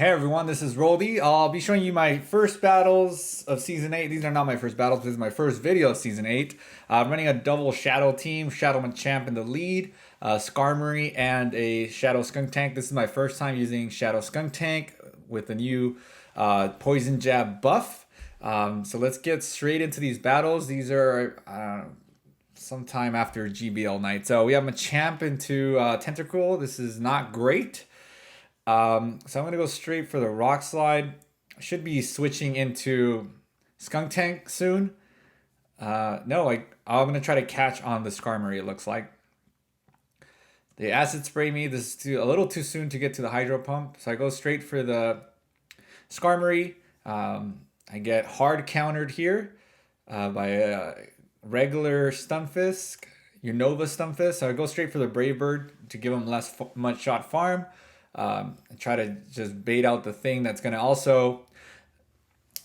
Hey everyone, this is Roldy. I'll be showing you my first battles of Season 8. These are not my first battles, this is my first video of Season 8. I'm running a double Shadow team, Shadow Machamp in the lead, Skarmory, and a Shadow Skuntank. This is my first time using Shadow Skuntank with the new Poison Jab buff. So let's get straight into these battles. These are sometime after GBL night. So we have Machamp into Tentacool. This is not great. So I'm going to go straight for the Rock Slide. I should be switching into Skuntank soon. No, I'm going to try to catch on the Skarmory, it looks like. They Acid Spray me. This is a little too soon to get to the Hydro Pump. So I go straight for the Skarmory. I get hard countered here by a regular Stunfisk, Unova Stunfisk. So I go straight for the Brave Bird to give him less much shot farm. Try to just bait out the thing that's going to also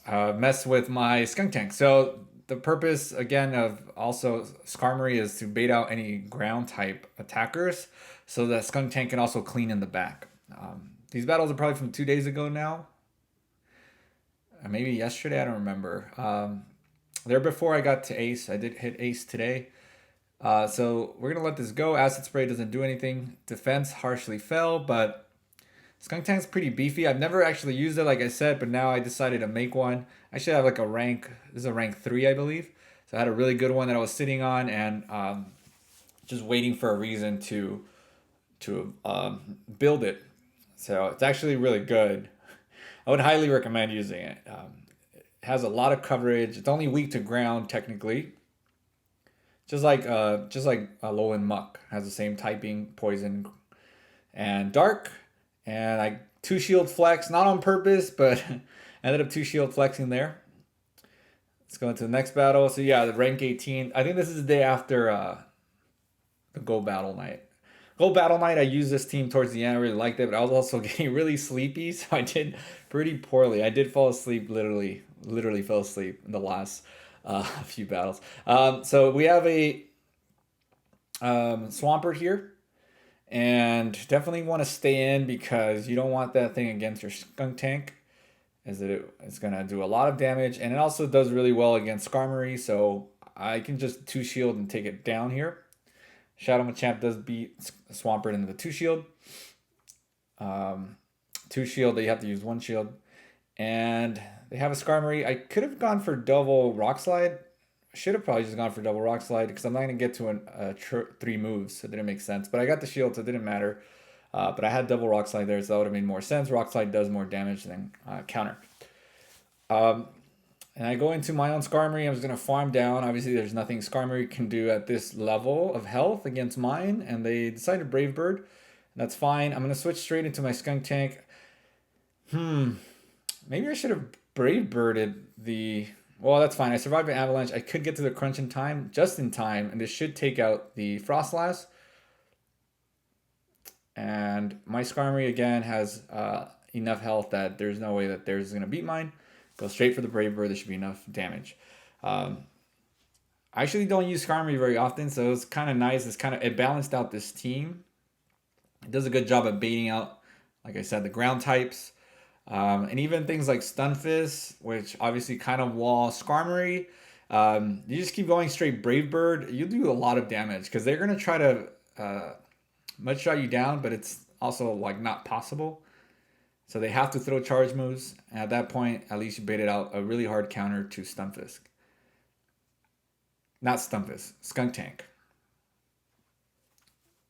mess with my Skuntank. So the purpose again of also Skarmory is to bait out any ground type attackers so that Skuntank can also clean in the back. These battles are probably from 2 days ago now. Maybe yesterday, I don't remember. They're before I got to Ace. I did hit Ace today. So we're going to let this go. Acid Spray doesn't do anything. Defense harshly fell, but Skunktank's pretty beefy. I've never actually used it, like I said, but now I decided to make one. I should have like a rank. This is a rank 3, I believe. So I had a really good one that I was sitting on and just waiting for a reason to build it. So it's actually really good. I would highly recommend using it. It has a lot of coverage. It's only weak to ground technically. Just like Alolan Muck has the same typing, poison and dark. And I 2 shield flex, not on purpose, but ended up 2 shield flexing there. Let's go into the next battle. So yeah, the rank 18. I think this is the day after the Gold Battle Night. Gold Battle Night, I used this team towards the end. I really liked it, but I was also getting really sleepy, so I did pretty poorly. I did fall asleep, literally fell asleep in the last few battles. So we have a Swampert here. And definitely want to stay in because you don't want that thing against your Skuntank, as it's going to do a lot of damage. And it also does really well against Skarmory, so I can just 2 shield and take it down here. Shadow Machamp does beat Swampert into the 2 shield. 2 shield, they have to use 1 shield. And they have a Skarmory. I could have gone for double Rock Slide. Should have probably just gone for double Rock Slide because I'm not going to get to 3 moves, so it didn't make sense. But I got the shield, so it didn't matter. But I had double Rock Slide there, so that would have made more sense. Rock Slide does more damage than counter. And I go into my own Skarmory. I'm just going to farm down. Obviously, there's nothing Skarmory can do at this level of health against mine. And they decided Brave Bird. And that's fine. I'm going to switch straight into my Skuntank. Maybe I should have Brave Birded the... Well, that's fine. I survived an avalanche. I could get to the crunch in time, just in time, and this should take out the Frostlass. And my Skarmory, again, has enough health that there's no way that theirs is going to beat mine. Go straight for the Brave Bird. There should be enough damage. I actually don't use Skarmory very often, so it's kind of nice. It balanced out this team. It does a good job of baiting out, like I said, the ground types. And even things like Stunfisk, which obviously kind of wall Skarmory. You just keep going straight Brave Bird, you do a lot of damage because they're going to try to mud shot you down, but it's also like not possible. So they have to throw charge moves. And at that point, at least you baited out a really hard counter to Stunfisk. Not Stunfisk, Skuntank.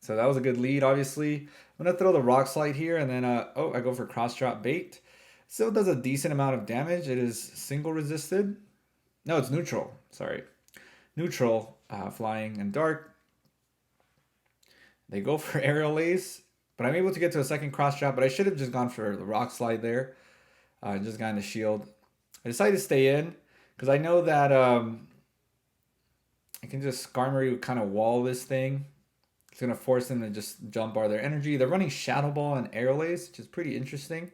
So that was a good lead, obviously. I'm going to throw the Rock Slide here, and then, I go for Cross Drop Bait. Still does a decent amount of damage. It is single resisted. No, it's neutral. Sorry. Neutral, flying and dark. They go for Aerial Ace, but I'm able to get to a second Cross Drop, but I should have just gone for the Rock Slide there. Just got in the shield. I decided to stay in because I know that I can just Skarmory kind of wall this thing. It's going to force them to just jump bar their energy. They're running Shadow Ball and Aerial Ace, which is pretty interesting.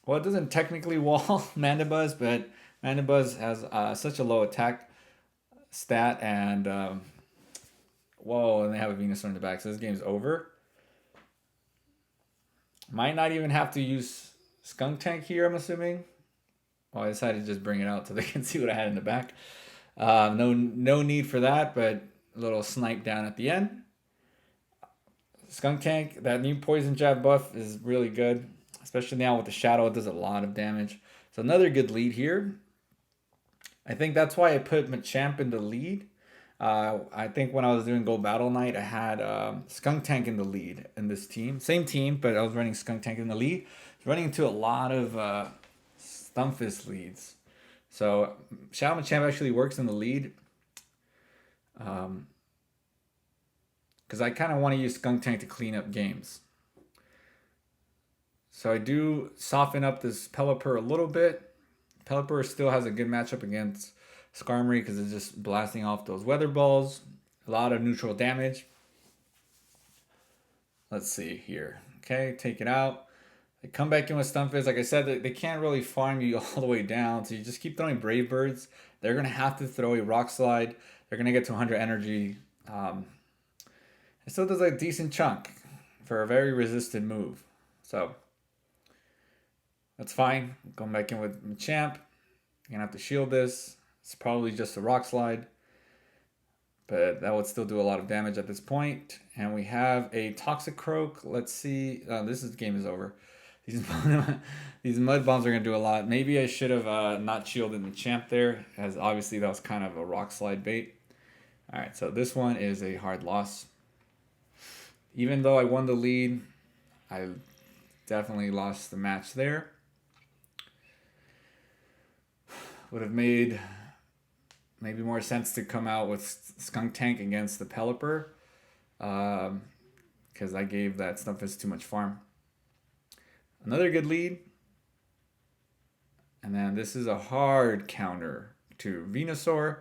Well, it doesn't technically wall Mandibuzz, but Mandibuzz has such a low attack stat, and whoa, and they have a Venusaur in the back, so this game's over. Might not even have to use Skunk Tank here, I'm assuming. Well, I decided to just bring it out so they can see what I had in the back. No need for that, but a little snipe down at the end. Skunk Tank, that new poison jab buff is really good, especially now with the shadow. It does a lot of damage. So another good lead here. I think that's why I put Machamp in the lead. I think when I was doing Gold Battle Night, I had Skunk Tank in the lead in this team. Same team, but I was running Skunk Tank in the lead. I was running into a lot of Stunfisk leads. So Shadow Machamp actually works in the lead. Because I kind of want to use Skunk Tank to clean up games. So I do soften up this Pelipper a little bit. Pelipper still has a good matchup against Skarmory because it's just blasting off those weather balls. A lot of neutral damage. Let's see here. Okay, take it out. They come back in with Stunfisk. Like I said, they can't really farm you all the way down. So you just keep throwing Brave Birds. They're going to have to throw a Rock Slide. They're going to get to 100 energy. It still does a decent chunk for a very resistant move. So that's fine. Going back in with Machamp. You're going to have to shield this. It's probably just a Rock Slide. But that would still do a lot of damage at this point. And we have a Toxicroak. Let's see. Game is over. These Mud Bombs are going to do a lot. Maybe I should have not shielded Machamp there, as obviously that was kind of a Rock Slide bait. Alright, so this one is a hard loss. Even though I won the lead, I definitely lost the match there. Would have made maybe more sense to come out with Skunk Tank against the Pelipper. Because I gave that Stunfisk too much farm. Another good lead. And then this is a hard counter to Venusaur.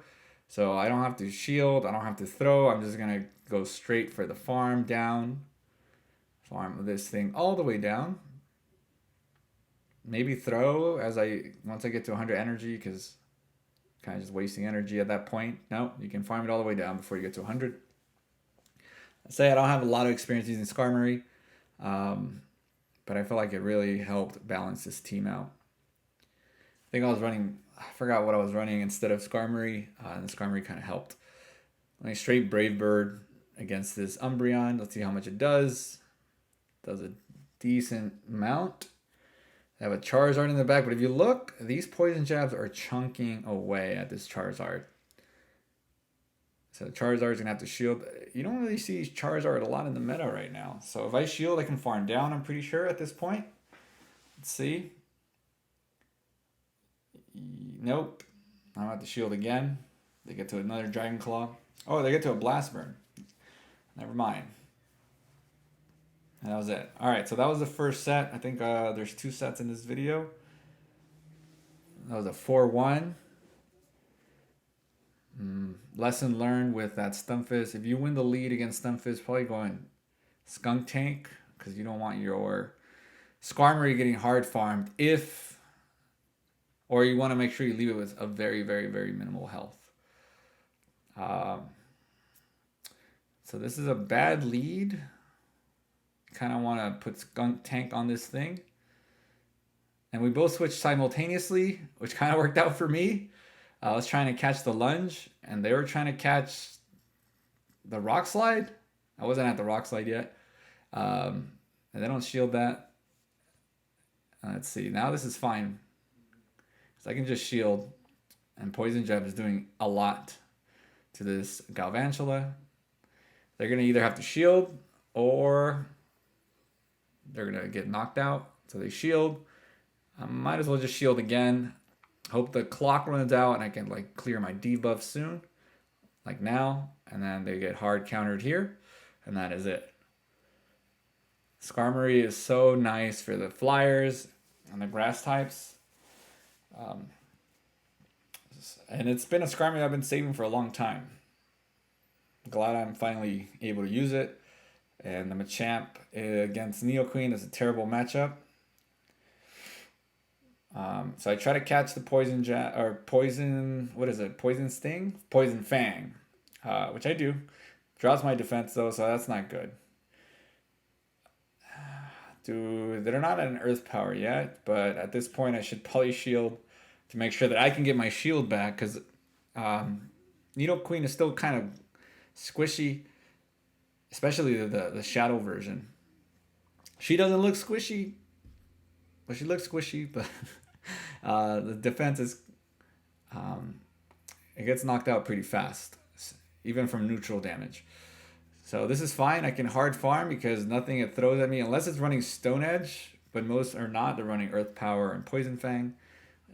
So I don't have to shield. I don't have to throw. I'm just going to go straight for the farm down. Farm this thing all the way down. Maybe throw once I get to 100 energy, because kind of just wasting energy at that point. No, you can farm it all the way down before you get to 100. I say I don't have a lot of experience using Skarmory, but I feel like it really helped balance this team out. I think I forgot what I was running instead of Skarmory, and the Skarmory kind of helped. Running straight Brave Bird against this Umbreon. Let's see how much it does. Does a decent amount. I have a Charizard in the back, but if you look, these poison jabs are chunking away at this Charizard. So Charizard's gonna have to shield. You don't really see Charizard a lot in the meta right now. So if I shield, I can farm down, I'm pretty sure, at this point. Let's see. Nope. I'm about to shield again. They get to another Dragon Claw. Oh, they get to a Blast Burn. Never mind. And that was it. Alright, so that was the first set. I think there's 2 sets in this video. That was a 4-1. Lesson learned with that Stunfisk. If you win the lead against Stunfisk, probably going Skunk Tank, because you don't want your Skarmory getting hard farmed or you want to make sure you leave it with a very, very, very minimal health. So this is a bad lead. Kind of want to put Skunk Tank on this thing. And we both switched simultaneously, which kind of worked out for me. I was trying to catch the lunge, and they were trying to catch the Rock Slide. I wasn't at the Rock Slide yet. And they don't shield that. Let's see. Now this is fine. So I can just shield. And Poison Jab is doing a lot to this Galvantula. They're going to either have to shield or they're going to get knocked out. So they shield. I might as well just shield again. Hope the clock runs out and I can clear my debuff soon. Like now. And then they get hard countered here. And that is it. Skarmory is so nice for the flyers and the grass types. And it's been a Skarmory I've been saving for a long time. Glad I'm finally able to use it. And the Machamp against Neoqueen is a terrible matchup. So I try to catch the Poison Sting? Poison Fang, which I do. Draws my defense though, so that's not good. to. They're not at an Earth Power yet, but at this point, I should probably shield to make sure that I can get my shield back because Needle Queen is still kind of squishy, especially the Shadow version. She doesn't look squishy, but she looks squishy. But the defense is it gets knocked out pretty fast, even from neutral damage. So this is fine. I can hard farm because nothing it throws at me unless it's running Stone Edge, but most are not. They're running Earth Power and Poison Fang.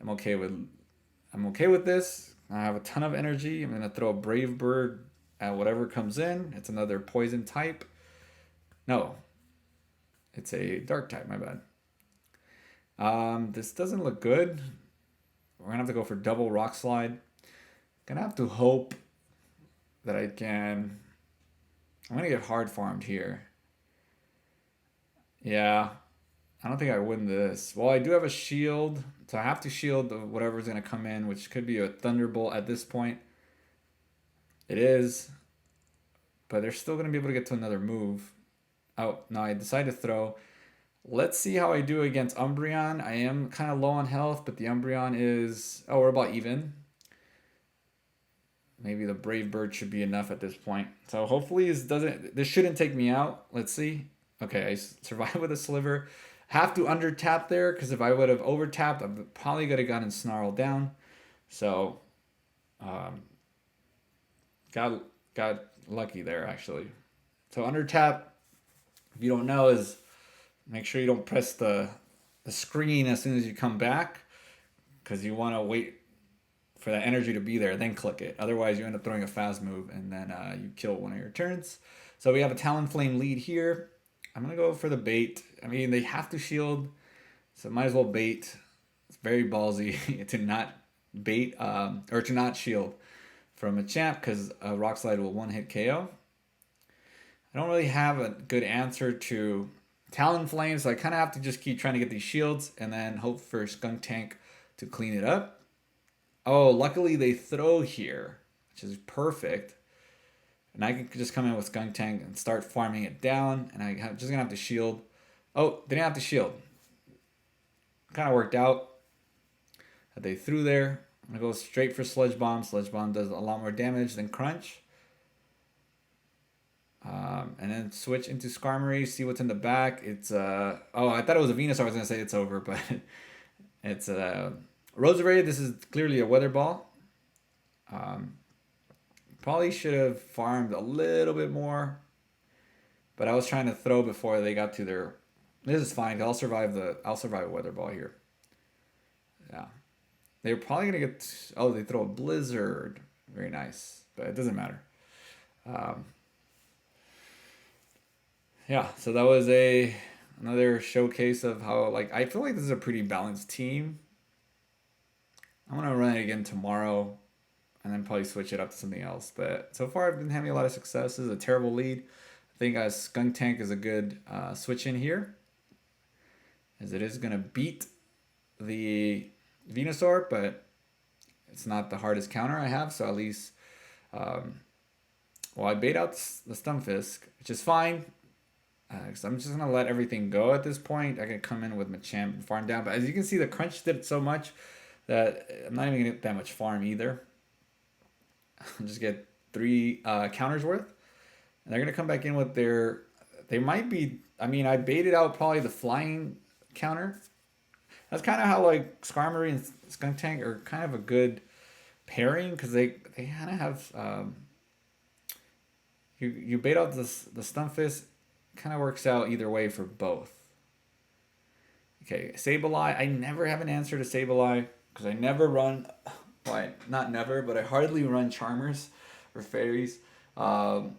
I'm okay with this. I have a ton of energy. I'm gonna throw a Brave Bird at whatever comes in. It's another poison type. No, it's a dark type. My bad. This doesn't look good. We're gonna have to go for double Rock Slide. Gonna have to hope that I can. I'm gonna get hard farmed here. Yeah, I don't think I win this. Well, I do have a shield, so I have to shield whatever's gonna come in, which could be a Thunderbolt at this point. It is, but they're still gonna be able to get to another move. Oh, no, I decided to throw. Let's see how I do against Umbreon. I am kind of low on health, but the Umbreon is... Oh, we're about even. Maybe the Brave Bird should be enough at this point. So hopefully this shouldn't take me out. Let's see. Okay, I survived with a Sliver. Have to under tap there, because if I would have over tapped, I probably could have gotten Snarl down. So, got lucky there, actually. So under tap, if you don't know, is make sure you don't press the screen as soon as you come back, because you want to wait for that energy to be there, then click it. Otherwise, you end up throwing a fast move, and then you kill one of your turns. So we have a Talonflame lead here. I'm going to go for the bait. I mean, they have to shield, so might as well bait. It's very ballsy to not bait, or to not shield from a champ, because a Rock Slide will one-hit KO. I don't really have a good answer to Talonflame, so I kind of have to just keep trying to get these shields, and then hope for Skuntank to clean it up. Oh, luckily they throw here, which is perfect. And I can just come in with Skuntank and start farming it down. And I'm just going to have to shield. Oh, they didn't have to shield. Kind of worked out that they threw there. I'm going to go straight for Sludge Bomb. Sludge Bomb does a lot more damage than Crunch. And then switch into Skarmory, see what's in the back. It's, oh, I thought it was a Venusaur. I was going to say it's over, but it's Roserade. This is clearly a Weather Ball. Probably should have farmed a little bit more, but I was trying to throw before they got to their. This is fine. I'll survive a Weather Ball here. Yeah, they're probably gonna get. Oh, they throw a Blizzard. Very nice, but it doesn't matter. Yeah, so that was another showcase of how I feel like this is a pretty balanced team. I'm going to run it again tomorrow and then probably switch it up to something else. But so far, I've been having a lot of success. This is a terrible lead. I think Skuntank is a good switch in here, as it is going to beat the Venusaur, but it's not the hardest counter I have. So at least, I bait out the Stunfisk, which is fine. Because I'm just going to let everything go at this point. I can come in with Machamp and farm down. But as you can see, the Crunch did so much that I'm not even going to get that much farm either. I'll just get 3 counters worth. And they're going to come back in with their... They might be... I mean, I baited out probably the flying counter. That's kind of how Skarmory and Skuntank are kind of a good pairing. Because they kind of have... You bait out the Stunfisk. Kind of works out either way for both. Okay, Sableye. I never have an answer to Sableye because I never run, well, not never, but I hardly run Charmers or Fairies. So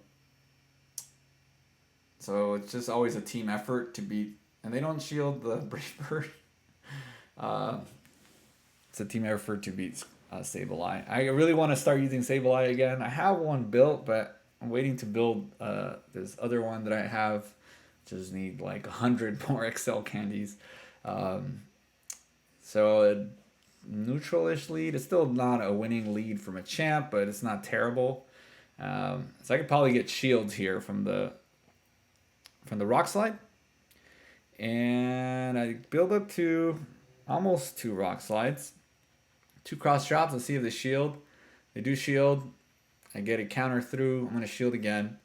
it's just always a team effort to beat, and they don't shield the Brave Bird. It's a team effort to beat Sableye. I really want to start using Sableye again. I have one built, but I'm waiting to build this other one that I have. Just need 100 more Excel candies. So a neutral-ish lead. It's still not a winning lead from a champ, but it's not terrible. So I could probably get shields here from the Rock Slide. And I build up to almost 2 rock slides. 2 cross drops. Let's see if they shield. They do shield. I get a counter through. I'm going to shield again.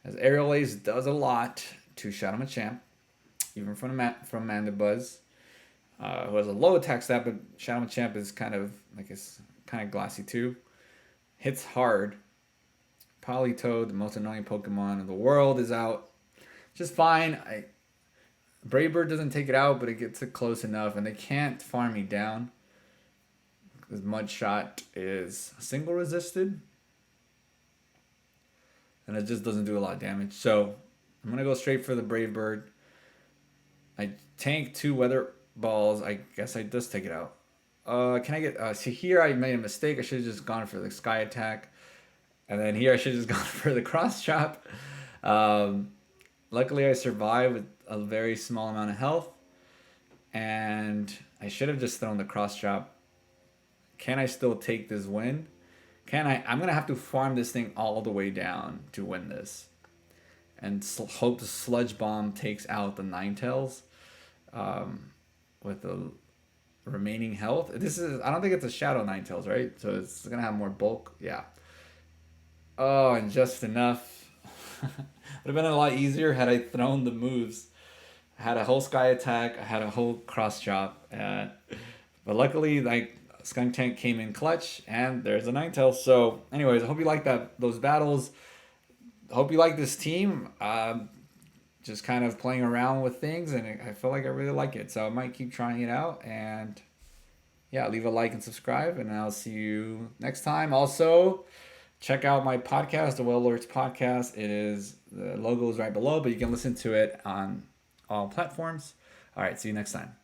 As Aerial Ace does a lot to Shadow Machamp, even from Mandibuzz, who has a low attack stat, but Shadow Machamp is kind of like it's kind of glassy too. Hits hard. Politoed, the most annoying Pokemon in the world, is out. Just fine. Brave Bird doesn't take it out, but it gets it close enough, and they can't farm me down because Mud Shot is single resisted, and it just doesn't do a lot of damage. So I'm gonna go straight for the Brave Bird. I tank 2 Weather Balls. I guess I just take it out. Can I get? See here, I made a mistake. I should have just gone for the Sky Attack, and then here I should have just gone for the Cross Chop. Luckily, I survived with a very small amount of health, and I should have just thrown the Cross Chop. Can I still take this win? Can I? I'm gonna have to farm this thing all the way down to win this, and hope the Sludge Bomb takes out the Ninetales with the remaining health. This is, I don't think it's a Shadow Ninetales, right? So it's gonna have more bulk. Yeah. Oh, and just enough. Would have been a lot easier had I thrown the moves. I had a whole Sky Attack. I had a whole Cross Chop. But luckily, like, SKUNTANK came in clutch, and there's a Ninetales. So, anyways, I hope you like those battles. Hope you like this team. Just kind of playing around with things, and I feel like I really like it. So I might keep trying it out. And yeah, leave a like and subscribe, and I'll see you next time. Also, check out my podcast, the Well Alerts Podcast. The logo is right below, but you can listen to it on all platforms. All right, see you next time.